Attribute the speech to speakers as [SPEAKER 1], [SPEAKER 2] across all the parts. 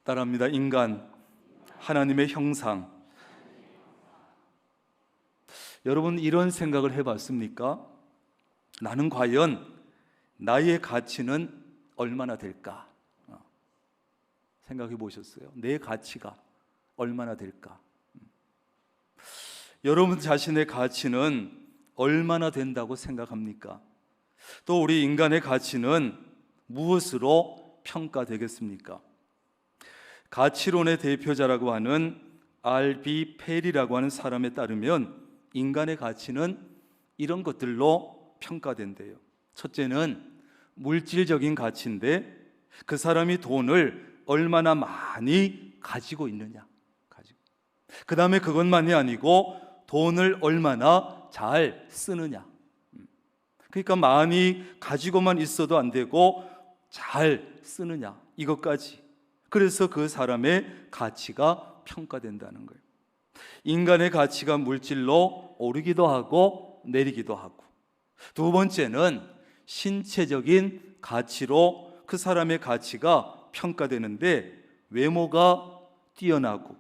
[SPEAKER 1] 따라합니다. 인간, 하나님의 형상. 여러분 이런 생각을 해봤습니까? 나는 과연 나의 가치는 얼마나 될까? 생각해 보셨어요? 내 가치가 얼마나 될까? 여러분 자신의 가치는 얼마나 된다고 생각합니까? 또 우리 인간의 가치는 무엇으로 평가되겠습니까? 가치론의 대표자라고 하는 R.B. 펠이라고 하는 사람에 따르면 인간의 가치는 이런 것들로 평가된대요. 첫째는 물질적인 가치인데 그 사람이 돈을 얼마나 많이 가지고 있느냐. 그 다음에 그것만이 아니고 돈을 얼마나 잘 쓰느냐. 그러니까 많이 가지고만 있어도 안 되고 잘 쓰느냐, 이것까지. 그래서 그 사람의 가치가 평가된다는 거예요. 인간의 가치가 물질로 오르기도 하고 내리기도 하고, 두 번째는 신체적인 가치로 그 사람의 가치가 평가되는데 외모가 뛰어나고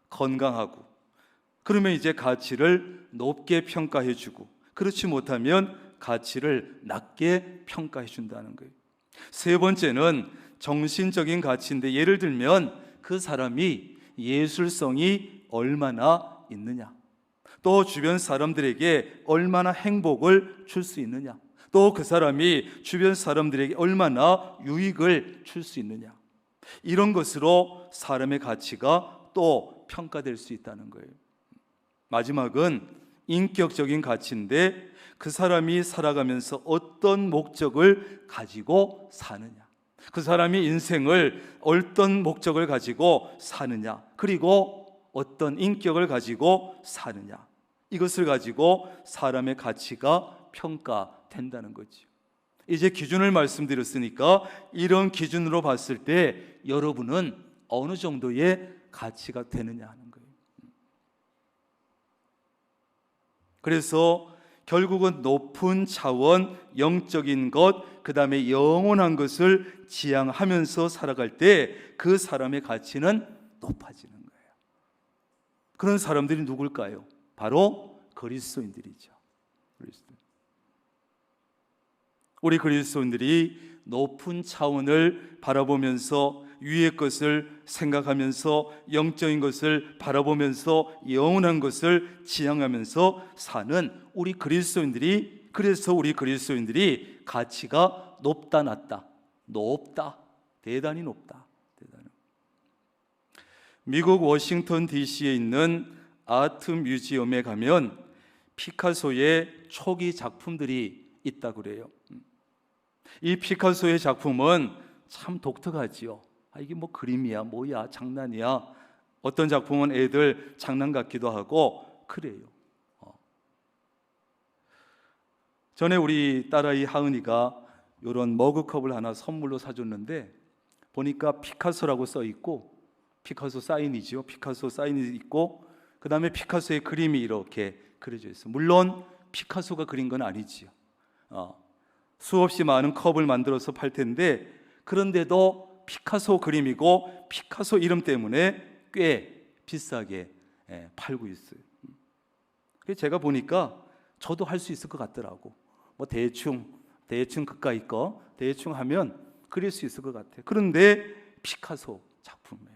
[SPEAKER 1] 건강하고, 그러면 이제 가치를 높게 평가해 주고, 그렇지 못하면 가치를 낮게 평가해 준다는 거예요. 세 번째는 정신적인 가치인데, 예를 들면 그 사람이 예술성이 얼마나 있느냐, 또 주변 사람들에게 얼마나 행복을 줄 수 있느냐, 또 그 사람이 주변 사람들에게 얼마나 유익을 줄 수 있느냐, 이런 것으로 사람의 가치가 또 평가될 수 있다는 거예요. 마지막은 인격적인 가치인데 그 사람이 살아가면서 어떤 목적을 가지고 사느냐, 그 사람이 인생을 어떤 목적을 가지고 사느냐, 그리고 어떤 인격을 가지고 사느냐, 이것을 가지고 사람의 가치가 평가된다는 거죠. 이제 기준을 말씀드렸으니까 이런 기준으로 봤을 때 여러분은 어느 정도의 가치가 되느냐 하는 거예요. 그래서 결국은 높은 차원, 영적인 것, 그 다음에 영원한 것을 지향하면서 살아갈 때 그 사람의 가치는 높아지는 거예요. 그런 사람들이 누굴까요? 바로 그리스도인들이죠. 우리 그리스도인들이 높은 차원을 바라보면서 위의 것을 생각하면서 영적인 것을 바라보면서 영원한 것을 지향하면서 사는 우리 그리스도인들이, 그래서 우리 그리스도인들이 가치가 높다 낮다? 높다, 대단히 높다. 미국 워싱턴 DC에 있는 아트 뮤지엄에 가면 피카소의 초기 작품들이 있다고 그래요. 이 피카소의 작품은 참 독특하지요. 이게 뭐 그림이야, 뭐야, 장난이야. 어떤 작품은 애들 장난 같기도 하고 그래요. 전에 우리 딸아이 하은이가 이런 머그컵을 하나 선물로 사줬는데 보니까 피카소라고 써 있고, 피카소 사인이죠. 피카소 사인이 있고, 그 다음에 피카소의 그림이 이렇게 그려져 있어요. 물론 피카소가 그린 건 아니지요. 수없이 많은 컵을 만들어서 팔 텐데, 그런데도 피카소 그림이고 피카소 이름 때문에 꽤 비싸게 팔고 있어요. 그래서 제가 보니까 저도 할 수 있을 것 같더라고. 뭐 대충 그까이 거 대충 하면 그릴 수 있을 것 같아요. 그런데 피카소 작품에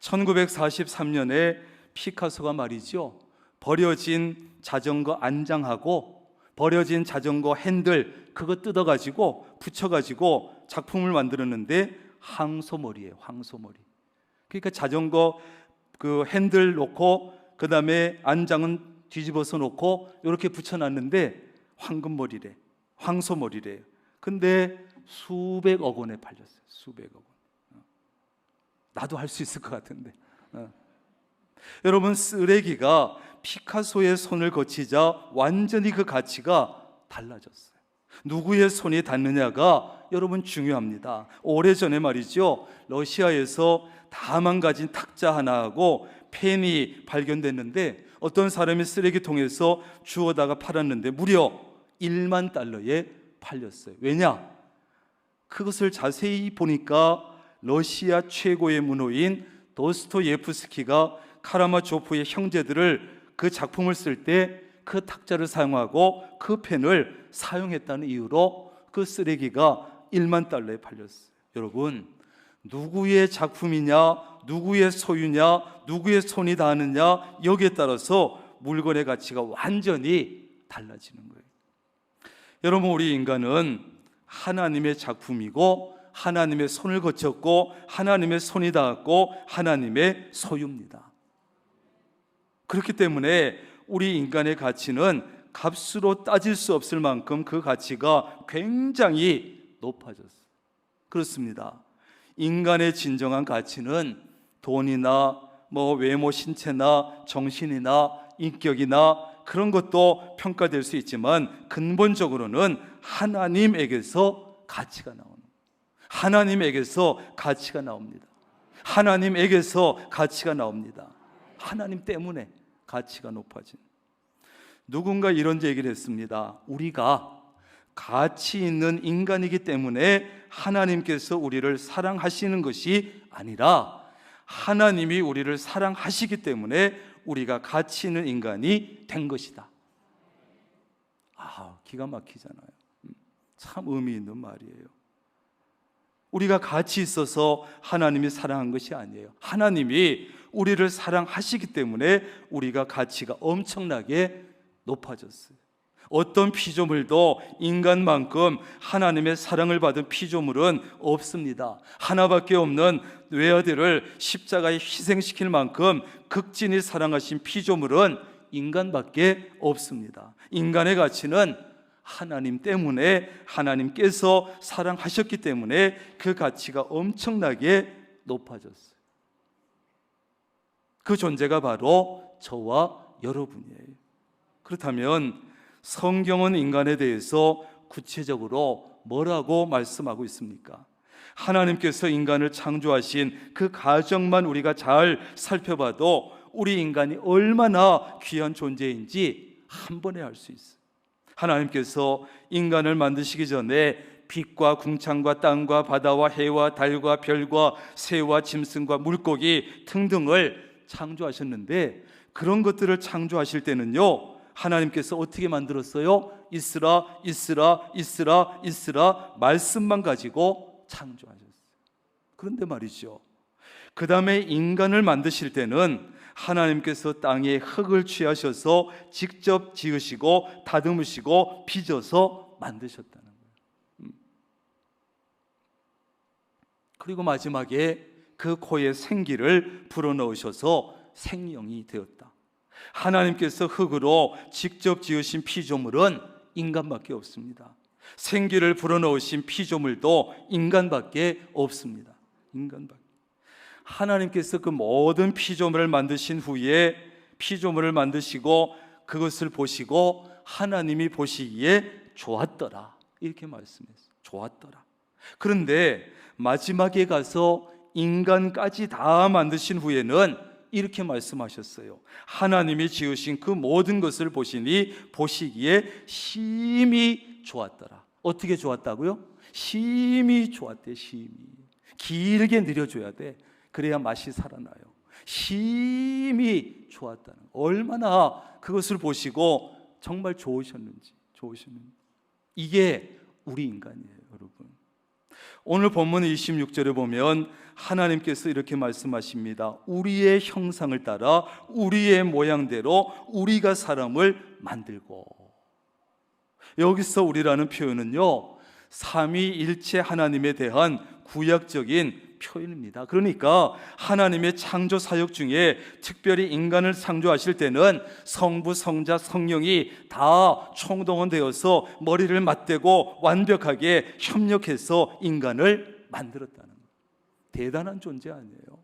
[SPEAKER 1] 1943년에 피카소가 말이죠, 버려진 자전거 안장하고 버려진 자전거 핸들 그거 뜯어가지고 붙여가지고 작품을 만들었는데 황소머리예요. 황소머리. 그러니까 자전거 그 핸들 놓고 그 다음에 안장은 뒤집어서 놓고 이렇게 붙여놨는데 황금머리래, 황소머리래요. 근데 수백억 원에 팔렸어요. 수백억 원. 나도 할 수 있을 것 같은데. 여러분, 쓰레기가 피카소의 손을 거치자 완전히 그 가치가 달라졌어요. 누구의 손이 닿느냐가 여러분 중요합니다. 오래전에 말이죠, 러시아에서 다 망가진 탁자 하나하고 펜이 발견됐는데 어떤 사람이 쓰레기통에서 주워다가 팔았는데 무려 1만 달러에 팔렸어요. 왜냐? 그것을 자세히 보니까 러시아 최고의 문호인 도스토예프스키가 카라마조프의 형제들을 그 작품을 쓸 때 그 탁자를 사용하고 그 펜을 사용했다는 이유로 그 쓰레기가 1만 달러에 팔렸어요. 여러분, 누구의 작품이냐, 누구의 소유냐, 누구의 손이 닿느냐, 여기에 따라서 물건의 가치가 완전히 달라지는 거예요. 여러분, 우리 인간은 하나님의 작품이고 하나님의 손을 거쳤고 하나님의 손이 닿았고 하나님의 소유입니다. 그렇기 때문에 우리 인간의 가치는 값으로 따질 수 없을 만큼 그 가치가 굉장히 높아졌어요. 그렇습니다. 인간의 진정한 가치는 돈이나 외모, 신체나 정신이나 인격이나 그런 것도 평가될 수 있지만 근본적으로는 하나님에게서 가치가 나오는 거예요. 하나님에게서 가치가 나옵니다. 하나님에게서 가치가 나옵니다. 하나님 때문에 가치가 높아진. 누군가 이런 얘기를 했습니다. 우리가 가치 있는 인간이기 때문에 하나님께서 우리를 사랑하시는 것이 아니라 하나님이 우리를 사랑하시기 때문에 우리가 가치 있는 인간이 된 것이다. 기가 막히잖아요. 참 의미 있는 말이에요. 우리가 가치 있어서 하나님이 사랑한 것이 아니에요. 하나님이 우리를 사랑하시기 때문에 우리가 가치가 엄청나게 높아졌어요. 어떤 피조물도 인간만큼 하나님의 사랑을 받은 피조물은 없습니다. 하나밖에 없는 외아들을 십자가에 희생시킬 만큼 극진히 사랑하신 피조물은 인간밖에 없습니다. 인간의 가치는 하나님 때문에, 하나님께서 사랑하셨기 때문에 그 가치가 엄청나게 높아졌어요. 그 존재가 바로 저와 여러분이에요. 그렇다면 성경은 인간에 대해서 구체적으로 뭐라고 말씀하고 있습니까? 하나님께서 인간을 창조하신 그 가정만 우리가 잘 살펴봐도 우리 인간이 얼마나 귀한 존재인지 한 번에 알 수 있어요. 하나님께서 인간을 만드시기 전에 빛과 궁창과 땅과 바다와 해와 달과 별과 새와 짐승과 물고기 등등을 창조하셨는데, 그런 것들을 창조하실 때는요, 하나님께서 어떻게 만들었어요? 있으라, 있으라, 있으라, 있으라 말씀만 가지고 창조하셨어요. 그런데 말이죠, 그 다음에 인간을 만드실 때는 하나님께서 땅에 흙을 취하셔서 직접 지으시고 다듬으시고 빚어서 만드셨다는 거예요. 그리고 마지막에 그 코에 생기를 불어넣으셔서 생명이 되었다. 하나님께서 흙으로 직접 지으신 피조물은 인간밖에 없습니다. 생기를 불어넣으신 피조물도 인간밖에 없습니다. 인간밖에. 하나님께서 그 모든 피조물을 만드신 후에 피조물을 만드시고 그것을 보시고 하나님이 보시기에 좋았더라, 이렇게 말씀했어요. 좋았더라. 그런데 마지막에 가서 인간까지 다 만드신 후에는 이렇게 말씀하셨어요. 하나님이 지으신 그 모든 것을 보시기에 심히 좋았더라. 어떻게 좋았다고요? 심히 좋았대. 심히. 길게 느려줘야 돼. 그래야 맛이 살아나요. 심히 좋았다는, 얼마나 그것을 보시고 정말 좋으셨는지. 이게 우리 인간이에요, 여러분. 오늘 본문 26절에 보면 하나님께서 이렇게 말씀하십니다. 우리의 형상을 따라 우리의 모양대로 우리가 사람을 만들고. 여기서 우리라는 표현은요, 삼위일체 하나님에 대한 구약적인 표현입니다. 그러니까 하나님의 창조 사역 중에 특별히 인간을 창조하실 때는 성부, 성자, 성령이 다 총동원되어서 머리를 맞대고 완벽하게 협력해서 인간을 만들었다는 거예요. 대단한 존재 아니에요?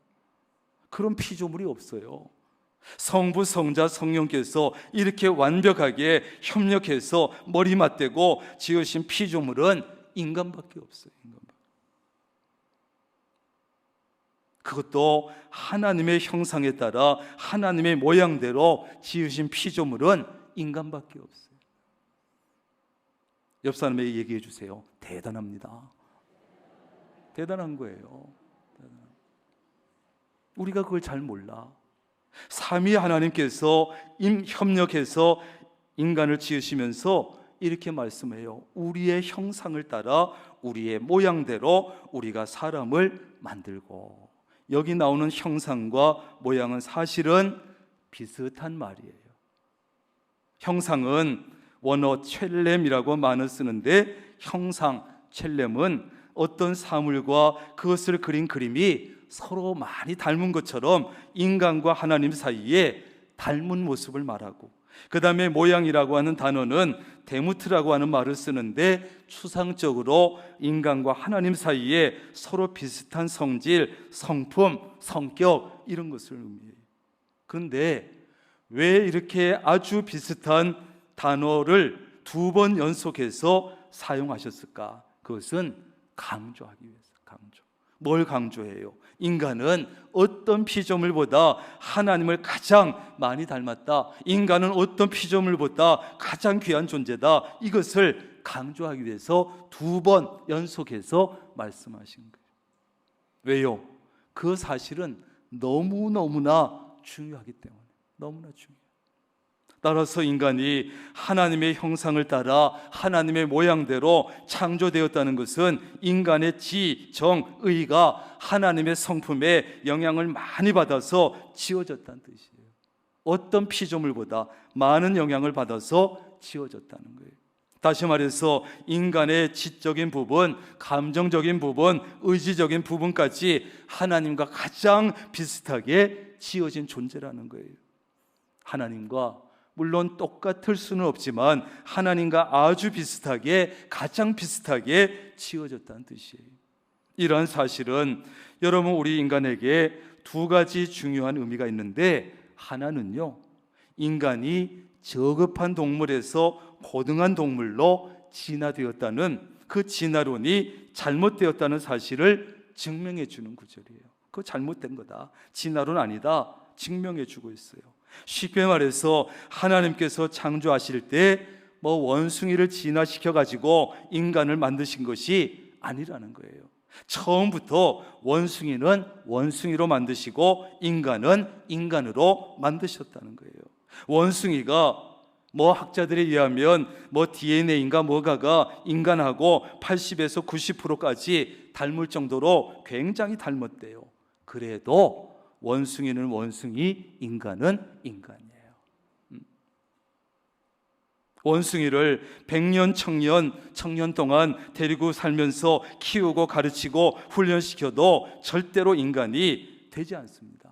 [SPEAKER 1] 그런 피조물이 없어요. 성부, 성자, 성령께서 이렇게 완벽하게 협력해서 머리 맞대고 지으신 피조물은 인간밖에 없어요. 그것도 하나님의 형상에 따라 하나님의 모양대로 지으신 피조물은 인간밖에 없어요. 옆 사람에게 얘기해 주세요. 대단합니다. 대단한 거예요. 우리가 그걸 잘 몰라. 삼위 하나님께서 협력해서 인간을 지으시면서 이렇게 말씀해요. 우리의 형상을 따라 우리의 모양대로 우리가 사람을 만들고. 여기 나오는 형상과 모양은 사실은 비슷한 말이에요. 형상은 원어 첼렘이라고 말을 쓰는데, 형상, 첼렘은 어떤 사물과 그것을 그린 그림이 서로 많이 닮은 것처럼 인간과 하나님 사이에 닮은 모습을 말하고, 그 다음에 모양이라고 하는 단어는 데무트라고 하는 말을 쓰는데, 추상적으로 인간과 하나님 사이에 서로 비슷한 성질, 성품, 성격, 이런 것을 의미해요. 그런데 왜 이렇게 아주 비슷한 단어를 2번 연속해서 사용하셨을까? 그것은 강조하기 위해서. 뭘 강조해요? 인간은 어떤 피조물보다 하나님을 가장 많이 닮았다. 인간은 어떤 피조물보다 가장 귀한 존재다. 이것을 강조하기 위해서 2번 연속해서 말씀하신 거예요. 왜요? 그 사실은 너무너무나 중요하기 때문에. 너무나 중요해요. 따라서 인간이 하나님의 형상을 따라 하나님의 모양대로 창조되었다는 것은 인간의 지, 정, 의가 하나님의 성품에 영향을 많이 받아서 지어졌다는 뜻이에요. 어떤 피조물보다 많은 영향을 받아서 지어졌다는 거예요. 다시 말해서 인간의 지적인 부분, 감정적인 부분, 의지적인 부분까지 하나님과 가장 비슷하게 지어진 존재라는 거예요. 하나님과 물론 똑같을 수는 없지만 하나님과 아주 비슷하게, 가장 비슷하게 지어졌다는 뜻이에요. 이러한 사실은 여러분, 우리 인간에게 2가지 중요한 의미가 있는데, 하나는요, 인간이 저급한 동물에서 고등한 동물로 진화되었다는 그 진화론이 잘못되었다는 사실을 증명해 주는 구절이에요. 그거 잘못된 거다, 진화론 아니다, 증명해 주고 있어요. 쉽게 말해서 하나님께서 창조하실 때 원숭이를 진화시켜 가지고 인간을 만드신 것이 아니라는 거예요. 처음부터 원숭이는 원숭이로 만드시고 인간은 인간으로 만드셨다는 거예요. 원숭이가 학자들에 의하면 DNA인가 뭐가가 인간하고 80에서 90%까지 닮을 정도로 굉장히 닮았대요. 그래도 원숭이는 원숭이, 인간은 인간이에요. 원숭이를 100년, 청년 동안 데리고 살면서 키우고 가르치고 훈련시켜도 절대로 인간이 되지 않습니다.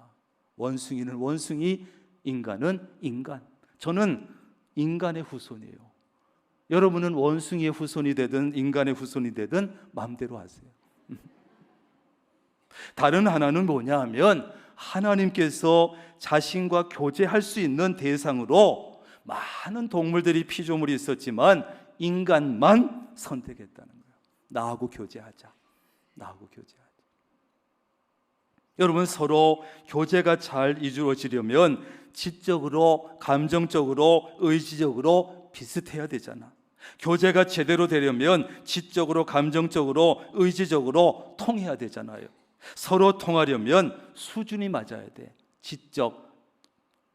[SPEAKER 1] 원숭이는 원숭이, 인간은 인간. 저는 인간의 후손이에요. 여러분은 원숭이의 후손이 되든 인간의 후손이 되든 마음대로 하세요. 다른 하나는 뭐냐 하면, 하나님께서 자신과 교제할 수 있는 대상으로 많은 동물들이, 피조물이 있었지만 인간만 선택했다는 거예요. 나하고 교제하자. 여러분, 서로 교제가 잘 이루어지려면 지적으로, 감정적으로, 의지적으로 비슷해야 되잖아. 교제가 제대로 되려면 지적으로, 감정적으로, 의지적으로 통해야 되잖아요. 서로 통하려면 수준이 맞아야 돼. 지적,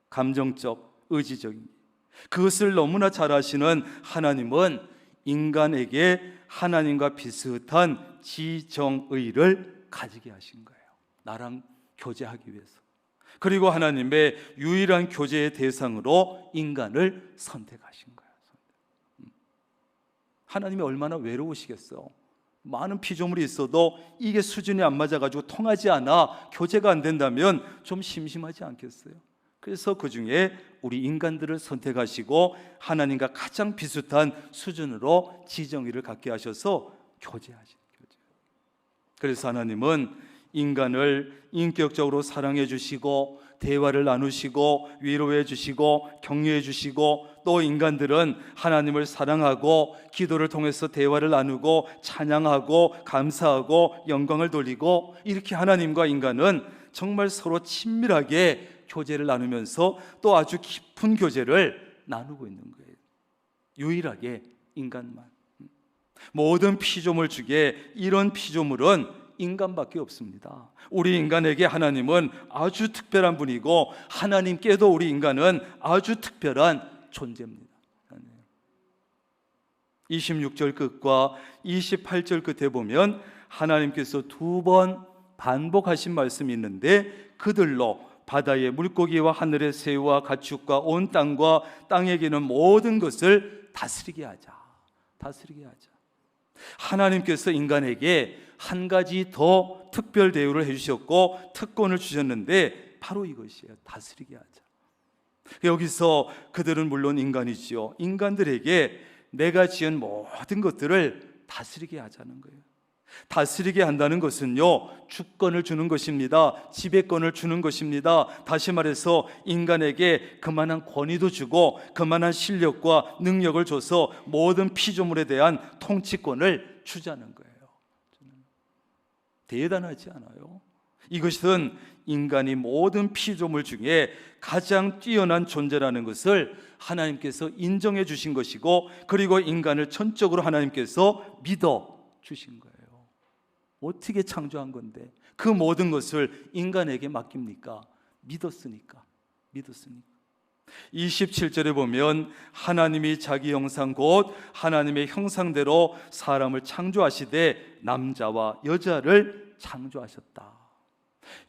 [SPEAKER 1] 감정적, 의지적인. 그것을 너무나 잘 아시는 하나님은 인간에게 하나님과 비슷한 지정의를 가지게 하신 거예요. 나랑 교제하기 위해서. 그리고 하나님의 유일한 교제의 대상으로 인간을 선택하신 거예요. 하나님이 얼마나 외로우시겠어. 많은 피조물이 있어도 이게 수준이 안 맞아가지고 통하지 않아, 교제가 안 된다면 좀 심심하지 않겠어요? 그래서 그 중에 우리 인간들을 선택하시고 하나님과 가장 비슷한 수준으로 지정의를 갖게 하셔서 교제하시는 거죠. 그래서 하나님은 인간을 인격적으로 사랑해 주시고 대화를 나누시고 위로해 주시고 격려해 주시고, 또 인간들은 하나님을 사랑하고 기도를 통해서 대화를 나누고 찬양하고 감사하고 영광을 돌리고, 이렇게 하나님과 인간은 정말 서로 친밀하게 교제를 나누면서 또 아주 깊은 교제를 나누고 있는 거예요. 유일하게 인간만. 모든 피조물 중에 이런 피조물은 인간밖에 없습니다. 우리 인간에게 하나님은 아주 특별한 분이고 하나님께도 우리 인간은 아주 특별한 존재입니다. 26절 끝과 28절 끝에 보면 하나님께서 2번 반복하신 말씀이 있는데, 그들로 바다의 물고기와 하늘의 새와 가축과 온 땅과 땅에 기는 모든 것을 다스리게 하자. 다스리게 하자. 하나님께서 인간에게 한 가지 더 특별 대우를 해주셨고 특권을 주셨는데 바로 이것이에요. 다스리게 하자. 여기서 그들은 물론 인간이지요. 인간들에게 내가 지은 모든 것들을 다스리게 하자는 거예요. 다스리게 한다는 것은요, 주권을 주는 것입니다. 지배권을 주는 것입니다. 다시 말해서 인간에게 그만한 권위도 주고 그만한 실력과 능력을 줘서 모든 피조물에 대한 통치권을 주자는 거예요. 대단하지 않아요? 이것은 인간이 모든 피조물 중에 가장 뛰어난 존재라는 것을 하나님께서 인정해 주신 것이고, 그리고 인간을 전적으로 하나님께서 믿어 주신 거예요. 어떻게 창조한 건데 그 모든 것을 인간에게 맡깁니까? 믿었으니까. 27절에 보면 하나님이 자기 형상 곧 하나님의 형상대로 사람을 창조하시되 남자와 여자를 창조하셨다.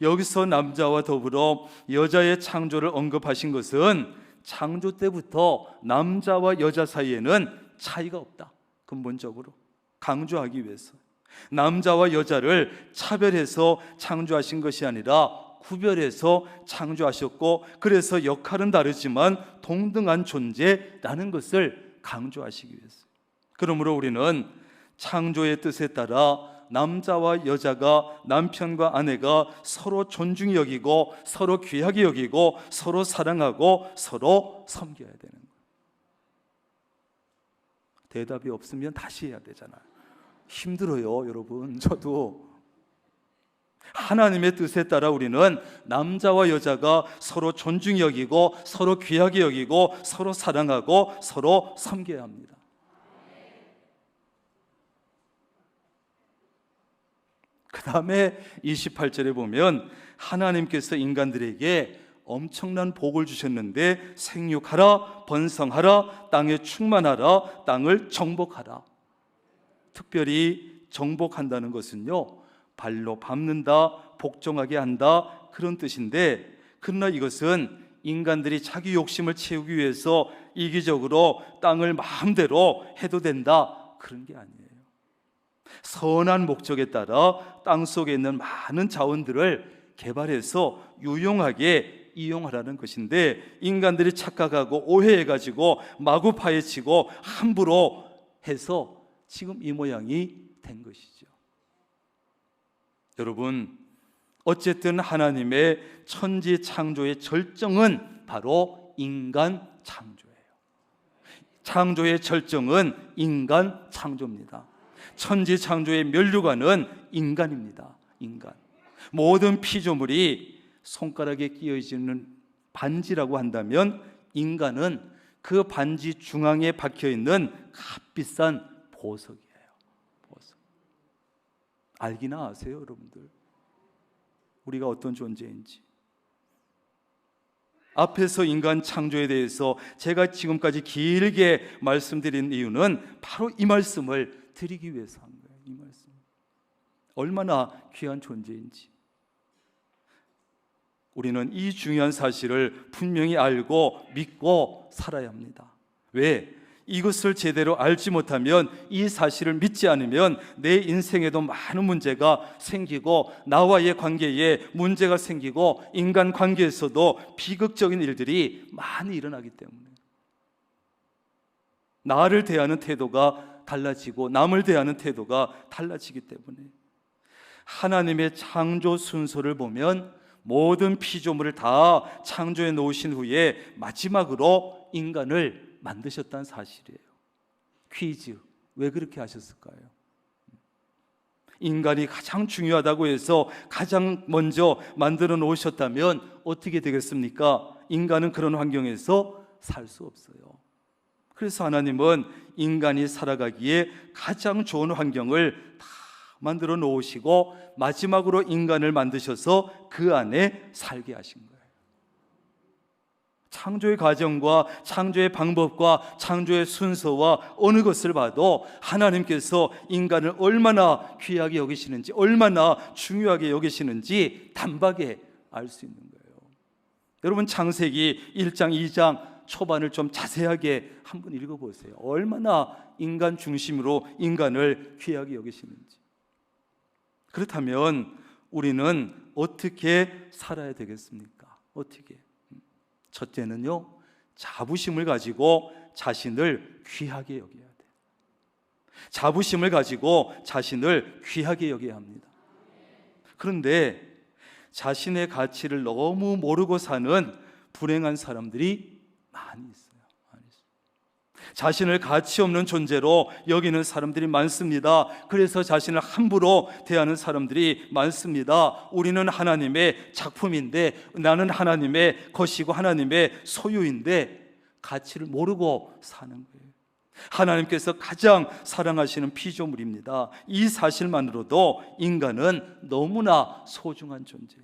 [SPEAKER 1] 여기서 남자와 더불어 여자의 창조를 언급하신 것은 창조 때부터 남자와 여자 사이에는 차이가 없다. 근본적으로 강조하기 위해서 남자와 여자를 차별해서 창조하신 것이 아니라 구별해서 창조하셨고, 그래서 역할은 다르지만 동등한 존재라는 것을 강조하시기 위해서. 그러므로 우리는 창조의 뜻에 따라 남자와 여자가, 남편과 아내가 서로 존중히 여기고 서로 귀하게 여기고 서로 사랑하고 서로 섬겨야 되는 거예요. 대답이 없으면 다시 해야 되잖아요. 힘들어요, 여러분. 저도. 하나님의 뜻에 따라 우리는 남자와 여자가 서로 존중히 여기고 서로 귀하게 여기고 서로 사랑하고 서로 섬겨야 합니다. 그 다음에 28절에 보면 하나님께서 인간들에게 엄청난 복을 주셨는데, 생육하라, 번성하라, 땅에 충만하라, 땅을 정복하라. 특별히 정복한다는 것은요, 발로 밟는다, 복종하게 한다, 그런 뜻인데, 그러나 이것은 인간들이 자기 욕심을 채우기 위해서 이기적으로 땅을 마음대로 해도 된다, 그런 게 아니에요. 선한 목적에 따라 땅 속에 있는 많은 자원들을 개발해서 유용하게 이용하라는 것인데, 인간들이 착각하고 오해해가지고 마구 파헤치고 함부로 해서 지금 이 모양이 된 것이죠. 여러분, 어쨌든 하나님의 천지 창조의 절정은 바로 인간 창조예요. 창조의 절정은 인간 창조입니다. 천지 창조의 면류관은 인간입니다. 인간. 모든 피조물이 손가락에 끼어있는 반지라고 한다면 인간은 그 반지 중앙에 박혀있는 값비싼 보석이에요. 보석. 알기나 아세요, 여러분들? 우리가 어떤 존재인지. 앞에서 인간 창조에 대해서 제가 지금까지 길게 말씀드린 이유는 바로 이 말씀을 드리기 위해서 한 거예요. 이 말씀. 얼마나 귀한 존재인지. 우리는 이 중요한 사실을 분명히 알고 믿고 살아야 합니다. 왜? 이것을 제대로 알지 못하면, 이 사실을 믿지 않으면 내 인생에도 많은 문제가 생기고 나와의 관계에 문제가 생기고 인간 관계에서도 비극적인 일들이 많이 일어나기 때문에, 나를 대하는 태도가 달라지고 남을 대하는 태도가 달라지기 때문에, 하나님의 창조 순서를 보면 모든 피조물을 다 창조해 놓으신 후에 마지막으로 인간을 만드셨다는 사실이에요. 퀴즈, 왜 그렇게 하셨을까요? 인간이 가장 중요하다고 해서 가장 먼저 만들어 놓으셨다면 어떻게 되겠습니까? 인간은 그런 환경에서 살 수 없어요. 그래서 하나님은 인간이 살아가기에 가장 좋은 환경을 다 만들어 놓으시고 마지막으로 인간을 만드셔서 그 안에 살게 하신 거예요. 창조의 과정과 창조의 방법과 창조의 순서와 어느 것을 봐도 하나님께서 인간을 얼마나 귀하게 여기시는지, 얼마나 중요하게 여기시는지 단박에 알 수 있는 거예요. 여러분, 창세기 1장 2장 초반을 좀 자세하게 한번 읽어보세요. 얼마나 인간 중심으로 인간을 귀하게 여기시는지. 그렇다면 우리는 어떻게 살아야 되겠습니까? 어떻게? 첫째는요, 자부심을 가지고 자신을 귀하게 여겨야 돼요. 자부심을 가지고 자신을 귀하게 여겨야 합니다. 그런데 자신의 가치를 너무 모르고 사는 불행한 사람들이 많이 있어요. 자신을 가치 없는 존재로 여기는 사람들이 많습니다. 그래서 자신을 함부로 대하는 사람들이 많습니다. 우리는 하나님의 작품인데, 나는 하나님의 것이고 하나님의 소유인데 가치를 모르고 사는 거예요. 하나님께서 가장 사랑하시는 피조물입니다. 이 사실만으로도 인간은 너무나 소중한 존재예요.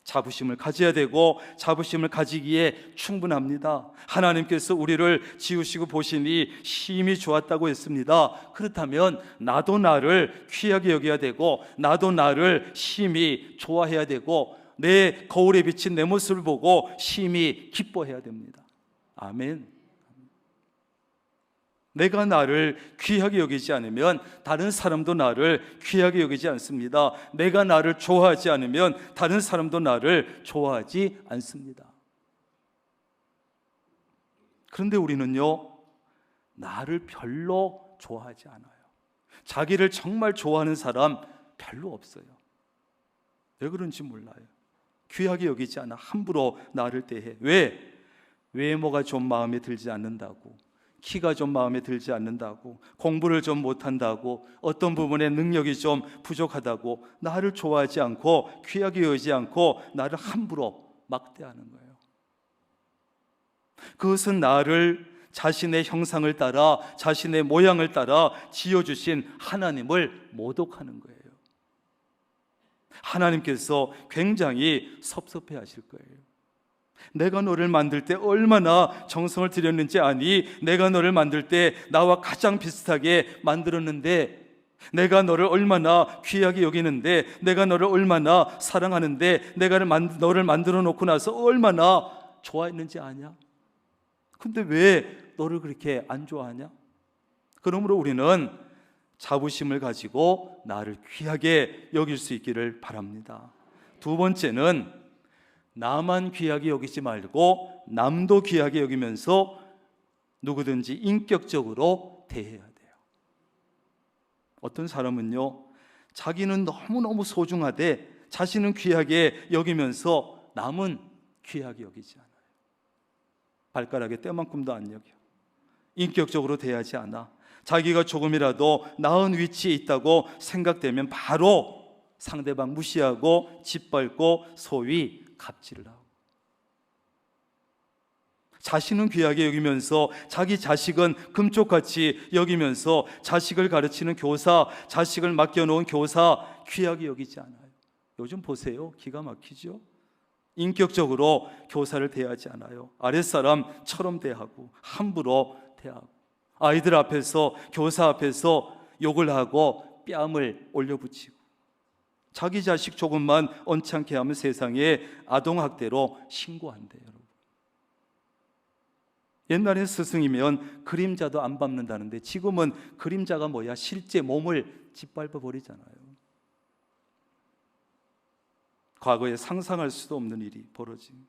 [SPEAKER 1] 자부심을 가져야 되고 자부심을 가지기에 충분합니다. 하나님께서 우리를 지으시고 보시니 심히 좋았다고 했습니다. 그렇다면 나도 나를 귀하게 여겨야 되고 나도 나를 심히 좋아해야 되고 내 거울에 비친 내 모습을 보고 심히 기뻐해야 됩니다. 아멘. 내가 나를 귀하게 여기지 않으면 다른 사람도 나를 귀하게 여기지 않습니다. 내가 나를 좋아하지 않으면 다른 사람도 나를 좋아하지 않습니다. 그런데 우리는요, 나를 별로 좋아하지 않아요. 자기를 정말 좋아하는 사람 별로 없어요. 왜 그런지 몰라요. 귀하게 여기지 않아. 함부로 나를 대해. 왜? 외모가 좀 마음에 들지 않는다고, 키가 좀 마음에 들지 않는다고, 공부를 좀 못한다고, 어떤 부분에 능력이 좀 부족하다고 나를 좋아하지 않고 귀하게 여기지 않고 나를 함부로 막대하는 거예요. 그것은 나를 자신의 형상을 따라, 자신의 모양을 따라 지어주신 하나님을 모독하는 거예요. 하나님께서 굉장히 섭섭해 하실 거예요. 내가 너를 만들 때 얼마나 정성을 들였는지 아니? 내가 너를 만들 때 나와 가장 비슷하게 만들었는데, 내가 너를 얼마나 귀하게 여기는데, 내가 너를 얼마나 사랑하는데, 내가 너를 만들어 놓고 나서 얼마나 좋아했는지 아냐? 근데 왜 너를 그렇게 안 좋아하냐? 그러므로 우리는 자부심을 가지고 나를 귀하게 여길 수 있기를 바랍니다. 두 번째는 나만 귀하게 여기지 말고 남도 귀하게 여기면서 누구든지 인격적으로 대해야 돼요. 어떤 사람은요, 자기는 너무너무 소중하되 자신은 귀하게 여기면서 남은 귀하게 여기지 않아요. 발가락에 때만큼도 안 여겨. 인격적으로 대하지 않아. 자기가 조금이라도 나은 위치에 있다고 생각되면 바로 상대방 무시하고 짓밟고 소위 갑질을 하고, 자신은 귀하게 여기면서 자기 자식은 금쪽같이 여기면서 자식을 가르치는 교사, 자식을 맡겨놓은 교사 귀하게 여기지 않아요. 요즘 보세요, 기가 막히죠? 인격적으로 교사를 대하지 않아요. 아랫사람처럼 대하고 함부로 대하고, 아이들 앞에서, 교사 앞에서 욕을 하고 뺨을 올려붙이고, 자기 자식 조금만 언짢게 하면 세상에 아동학대로 신고한대요. 여러분, 옛날에 스승이면 그림자도 안 밟는다는데 지금은 그림자가 뭐야? 실제 몸을 짓밟아 버리잖아요. 과거에 상상할 수도 없는 일이 벌어진,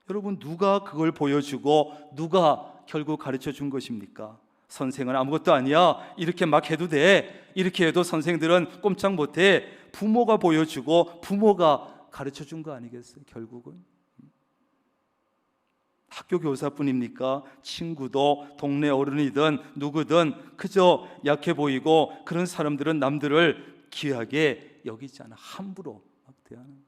[SPEAKER 1] 여러분, 누가 그걸 보여주고 누가 결국 가르쳐 준 것입니까? 선생은 아무것도 아니야, 이렇게 막 해도 돼, 이렇게 해도 선생들은 꼼짝 못해. 부모가 보여주고 부모가 가르쳐 준 거 아니겠어요? 결국은 학교 교사뿐입니까? 친구도 동네 어른이든 누구든 그저 약해 보이고 그런 사람들은 남들을 귀하게 여기지 않아. 함부로 막 대하는 거예요.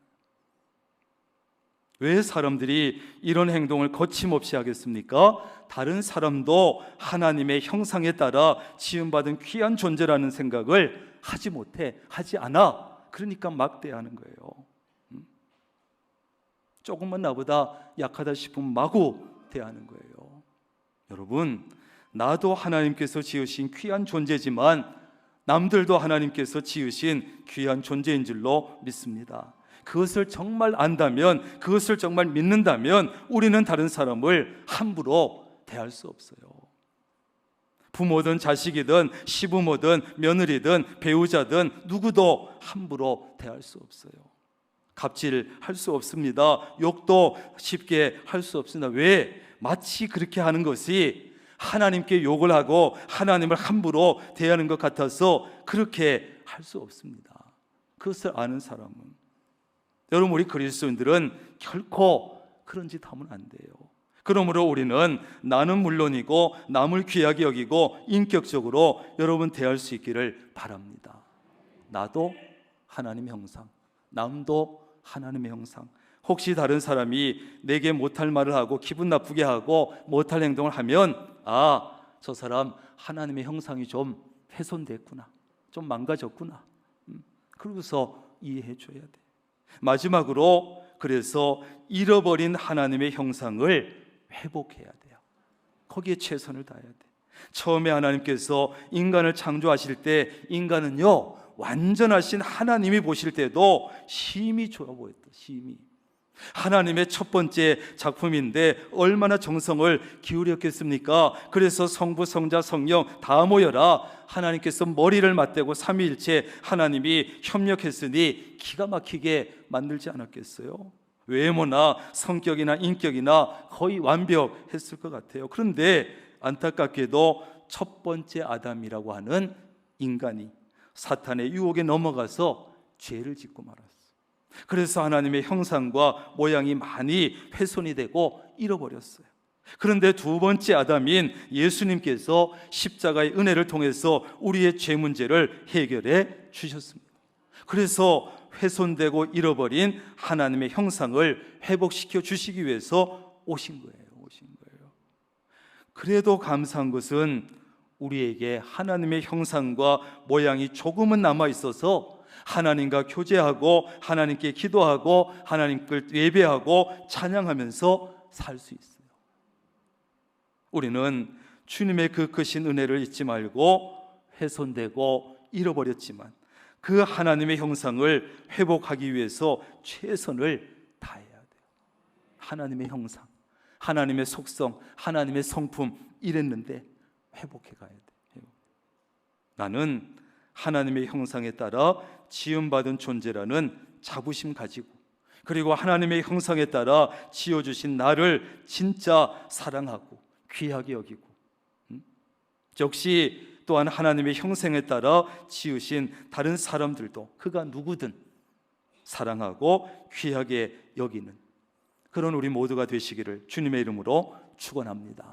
[SPEAKER 1] 왜 사람들이 이런 행동을 거침없이 하겠습니까? 다른 사람도 하나님의 형상에 따라 지음받은 귀한 존재라는 생각을 하지 못해, 하지 않아. 그러니까 막 대하는 거예요. 조금만 나보다 약하다 싶으면 마구 대하는 거예요. 여러분, 나도 하나님께서 지으신 귀한 존재지만 남들도 하나님께서 지으신 귀한 존재인 줄로 믿습니다. 그것을 정말 안다면, 그것을 정말 믿는다면 우리는 다른 사람을 함부로 대할 수 없어요. 부모든 자식이든 시부모든 며느리든 배우자든 누구도 함부로 대할 수 없어요. 갑질할 수 없습니다. 욕도 쉽게 할 수 없습니다. 왜? 마치 그렇게 하는 것이 하나님께 욕을 하고 하나님을 함부로 대하는 것 같아서 그렇게 할 수 없습니다. 그것을 아는 사람은, 여러분, 우리 그리스도인들은 결코 그런 짓 하면 안 돼요. 그러므로 우리는 나는 물론이고 남을 귀하게 여기고 인격적으로 여러분 대할 수 있기를 바랍니다. 나도 하나님의 형상, 남도 하나님의 형상. 혹시 다른 사람이 내게 못할 말을 하고 기분 나쁘게 하고 못할 행동을 하면, 아, 저 사람 하나님의 형상이 좀 훼손됐구나, 좀 망가졌구나. 그러고서 이해해 줘야 돼. 마지막으로, 그래서 잃어버린 하나님의 형상을 회복해야 돼요. 거기에 최선을 다해야 돼. 처음에 하나님께서 인간을 창조하실 때 인간은요, 완전하신 하나님이 보실 때도 심히 좋아 보였다. 심히. 하나님의 첫 번째 작품인데 얼마나 정성을 기울였겠습니까? 그래서 성부, 성자, 성령 다 모여라. 하나님께서 머리를 맞대고 삼위일체 하나님이 협력했으니 기가 막히게 만들지 않았겠어요? 외모나 성격이나 인격이나 거의 완벽했을 것 같아요. 그런데 안타깝게도 첫 번째 아담이라고 하는 인간이 사탄의 유혹에 넘어가서 죄를 짓고 말았어요. 그래서 하나님의 형상과 모양이 많이 훼손이 되고 잃어버렸어요. 그런데 두 번째 아담인 예수님께서 십자가의 은혜를 통해서 우리의 죄 문제를 해결해 주셨습니다. 그래서 훼손되고 잃어버린 하나님의 형상을 회복시켜 주시기 위해서 오신 거예요. 그래도 감사한 것은 우리에게 하나님의 형상과 모양이 조금은 남아 있어서 하나님과 교제하고 하나님께 기도하고 하나님께 예배하고 찬양하면서 살 수 있어요. 우리는 주님의 그 크신 은혜를 잊지 말고 훼손되고 잃어버렸지만 그 하나님의 형상을 회복하기 위해서 최선을 다해야 돼요. 하나님의 형상, 하나님의 속성, 하나님의 성품 이랬는데 회복해 가야 돼요. 나는 하나님의 형상에 따라 지음받은 존재라는 자부심 가지고, 그리고 하나님의 형상에 따라 지어주신 나를 진짜 사랑하고 귀하게 여기고, 역시 또한 하나님의 형상에 따라 지으신 다른 사람들도 그가 누구든 사랑하고 귀하게 여기는 그런 우리 모두가 되시기를 주님의 이름으로 축원합니다.